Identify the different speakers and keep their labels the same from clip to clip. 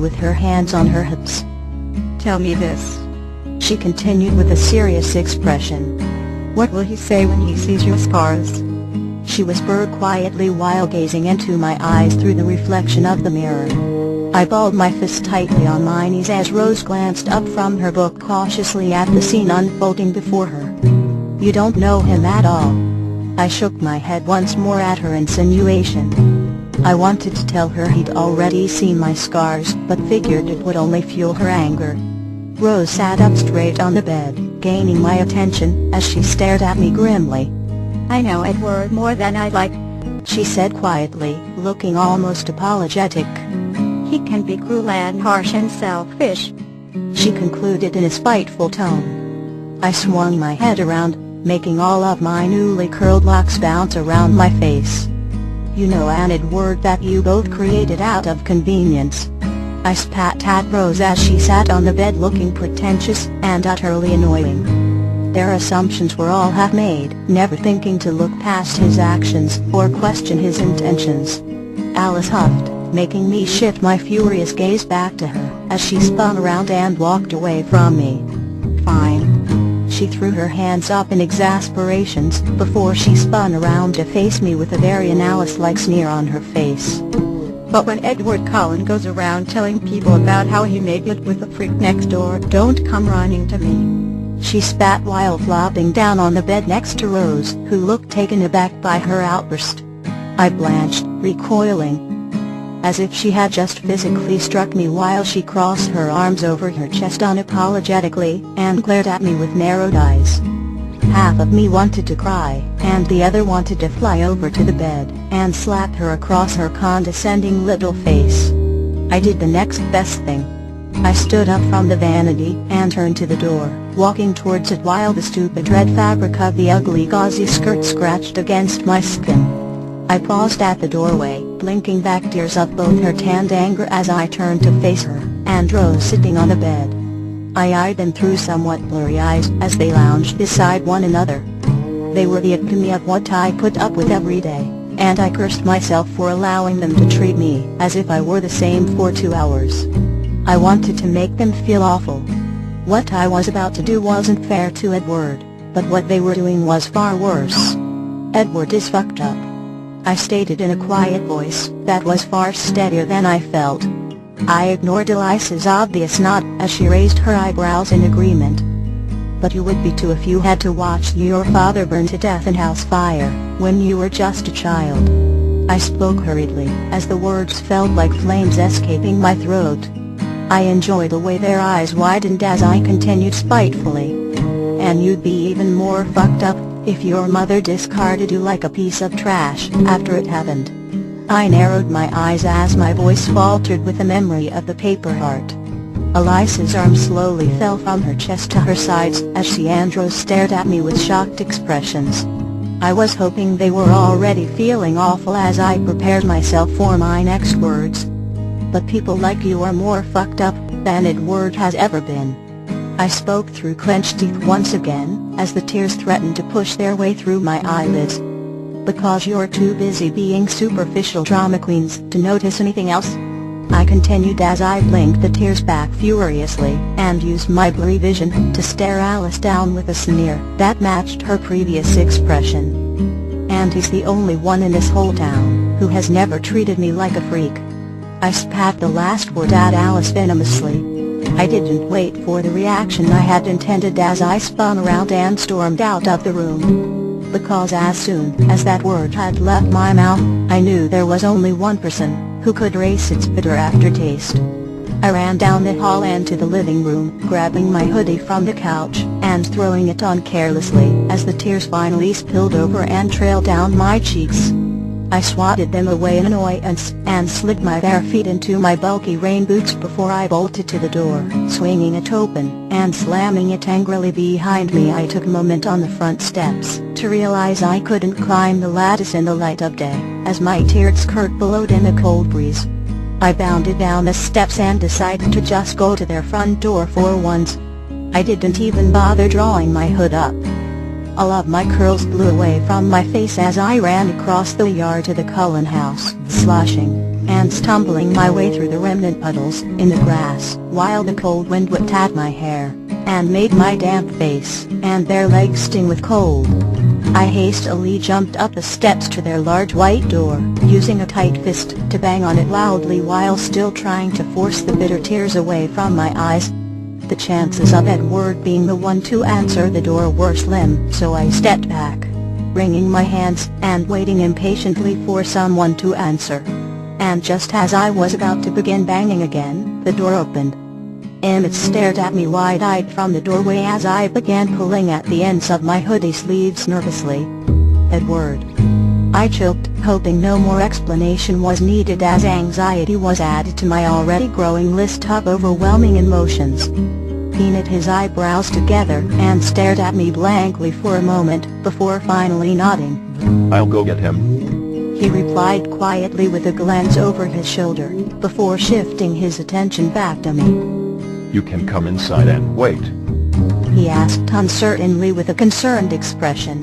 Speaker 1: with her hands on her hips.
Speaker 2: "Tell me this,"
Speaker 1: she continued with a serious expression.
Speaker 2: "what will he say when he sees your scars?"
Speaker 1: she whispered quietly while gazing into my eyes through the reflection of the mirror. I balled my fist tightly on my knees as Rose glanced up from her book cautiously at the scene unfolding before her. "You don't know him at all." I shook my head once more at her insinuation. I wanted to tell her he'd already seen my scars, but figured it would only fuel her anger. Rose sat up straight on the bed, gaining my attention as she stared at me grimly.
Speaker 2: "I know Edward more than I'd like,"
Speaker 1: she said quietly, looking almost apologetic.
Speaker 2: "He can be cruel and harsh and selfish,"
Speaker 1: she concluded in a spiteful tone. I swung my head around, making all of my newly curled locks bounce around my face. "You know an Edward that you both created out of convenience," I spat at Rose as she sat on the bed looking pretentious and utterly annoying. Their assumptions were all half-made, never thinking to look past his actions or question his intentions. Alice huffed, making me shift my furious gaze back to her, as she spun around and walked away from me.
Speaker 2: "Fine."
Speaker 1: She threw her hands up in exasperation before she spun around to face me with a very Alice-like sneer on her face.
Speaker 2: "But when Edward Cullen goes around telling people about how he made it with the freak next door, don't come running to me,"
Speaker 1: she spat while flopping down on the bed next to Rose, who looked taken aback by her outburst. I blanched, recoiling, as if she had just physically struck me while she crossed her arms over her chest unapologetically, and glared at me with narrowed eyes. Half of me wanted to cry, and the other wanted to fly over to the bed, and slap her across her condescending little face. I did the next best thing. I stood up from the vanity and turned to the door, walking towards it while the stupid red fabric of the ugly gauzy skirt scratched against my skin. I paused at the doorway, blinking back tears of both hurt and anger as I turned to face her, and Rose sitting on the bed. I eyed them through somewhat blurry eyes as they lounged beside one another. They were the epitome of what I put up with every day, and I cursed myself for allowing them to treat me as if I were the same for 2 hours. I wanted to make them feel awful. What I was about to do wasn't fair to Edward, but what they were doing was far worse. "Edward is fucked up," I stated in a quiet voice that was far steadier than I felt. I ignored Elisa's obvious nod as she raised her eyebrows in agreement. "But you would be too if you had to watch your father burn to death in house fire, when you were just a child." I spoke hurriedly, as the words felt like flames escaping my throat. I enjoyed the way their eyes widened as I continued spitefully. "And you'd be even more fucked up if your mother discarded you like a piece of trash after it happened." I narrowed my eyes as my voice faltered with the memory of the paper heart. Elisa's arm slowly fell from her chest to her sides as she and Rose stared at me with shocked expressions. I was hoping they were already feeling awful as I prepared myself for my next words. "But people like you are more fucked up than Edward has ever been." I spoke through clenched teeth once again, as the tears threatened to push their way through my eyelids. "Because you're too busy being superficial drama queens to notice anything else," I continued as I blinked the tears back furiously, and used my blurry vision to stare Alice down with a sneer that matched her previous expression. "And he's the only one in this whole town who has never treated me like a freak." I spat the last word at Alice venomously. I didn't wait for the reaction I had intended as I spun around and stormed out of the room. Because as soon as that word had left my mouth, I knew there was only one person who could erase its bitter aftertaste. I ran down the hall and to the living room, grabbing my hoodie from the couch and throwing it on carelessly as the tears finally spilled over and trailed down my cheeks. I swatted them away in annoyance and slid my bare feet into my bulky rain boots before I bolted to the door, swinging it open and slamming it angrily behind me. I took a moment on the front steps to realize I couldn't climb the lattice in the light of day, as my tiered skirt billowed in the cold breeze. I bounded down the steps and decided to just go to their front door for once. I didn't even bother drawing my hood up. All of my curls blew away from my face as I ran across the yard to the Cullen house, sloshing and stumbling my way through the remnant puddles in the grass, while the cold wind whipped at my hair, and made my damp face and bare legs sting with cold. I hastily jumped up the steps to their large white door, using a tight fist to bang on it loudly while still trying to force the bitter tears away from my eyes. The chances of Edward being the one to answer the door were slim, so I stepped back, wringing my hands and waiting impatiently for someone to answer. And just as I was about to begin banging again, the door opened. Emmett stared at me wide-eyed from the doorway as I began pulling at the ends of my hoodie sleeves nervously. "Edward." I choked, hoping no more explanation was needed as anxiety was added to my already growing list of overwhelming emotions. He knit his eyebrows together and stared at me blankly for a moment before finally nodding.
Speaker 3: "I'll go get him,"
Speaker 1: he replied quietly with a glance over his shoulder, before shifting his attention back to me.
Speaker 3: "You can come inside and wait,"
Speaker 1: he asked uncertainly with a concerned expression.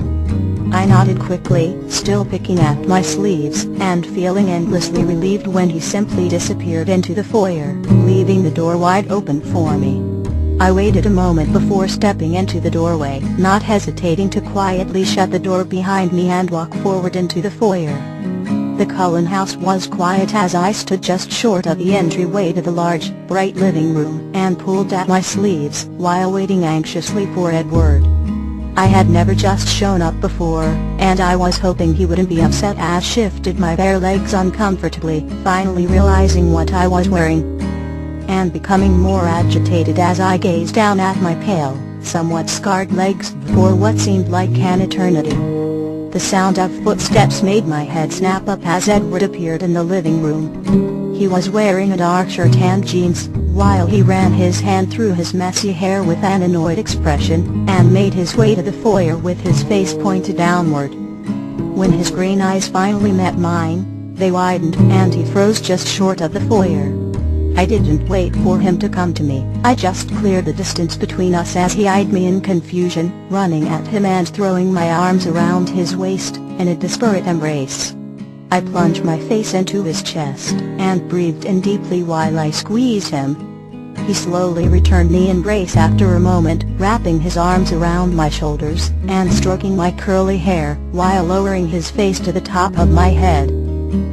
Speaker 1: I nodded quickly, still picking at my sleeves and feeling endlessly relieved when he simply disappeared into the foyer, leaving the door wide open for me. I waited a moment before stepping into the doorway, not hesitating to quietly shut the door behind me and walk forward into the foyer. The Cullen house was quiet as I stood just short of the entryway to the large, bright living room and pulled at my sleeves while waiting anxiously for Edward. I had never just shown up before, and I was hoping he wouldn't be upset as shifted my bare legs uncomfortably, finally realizing what I was wearing, and becoming more agitated as I gazed down at my pale, somewhat scarred legs for what seemed like an eternity. The sound of footsteps made my head snap up as Edward appeared in the living room. He was wearing a dark shirt and jeans, while he ran his hand through his messy hair with an annoyed expression, and made his way to the foyer with his face pointed downward. When his green eyes finally met mine, they widened and he froze just short of the foyer. I didn't wait for him to come to me, I just cleared the distance between us as he eyed me in confusion, running at him and throwing my arms around his waist in a desperate embrace. I plunged my face into his chest and breathed in deeply while I squeezed him. He slowly returned the embrace after a moment, wrapping his arms around my shoulders and stroking my curly hair while lowering his face to the top of my head.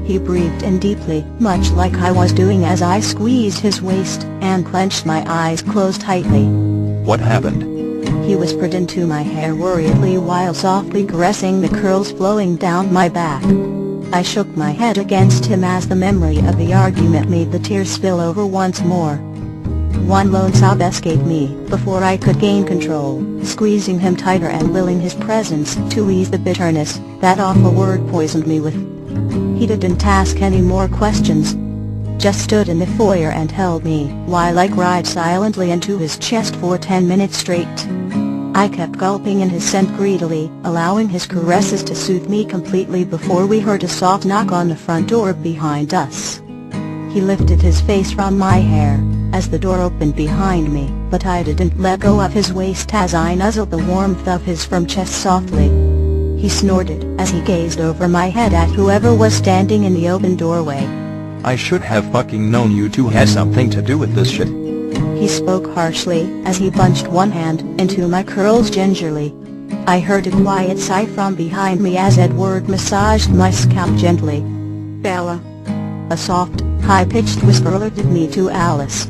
Speaker 1: He breathed in deeply, much like I was doing as I squeezed his waist and clenched my eyes closed tightly.
Speaker 3: "What happened?"
Speaker 1: he whispered into my hair worriedly while softly caressing the curls flowing down my back. I shook my head against him as the memory of the argument made the tears spill over once more. One lone sob escaped me before I could gain control, squeezing him tighter and willing his presence to ease the bitterness that awful word poisoned me with. He didn't ask any more questions, just stood in the foyer and held me while I cried silently into his chest for 10 minutes straight. I kept gulping in his scent greedily, allowing his caresses to soothe me completely before we heard a soft knock on the front door behind us. He lifted his face from my hair as the door opened behind me, but I didn't let go of his waist as I nuzzled the warmth of his firm chest softly. He snorted as he gazed over my head at whoever was standing in the open doorway.
Speaker 3: "I should have fucking known you two had something to do with this shit,"
Speaker 1: he spoke harshly as he bunched one hand into my curls gingerly. I heard a quiet sigh from behind me as Edward massaged my scalp gently. "Bella." A soft, high-pitched whisper alerted me to Alice.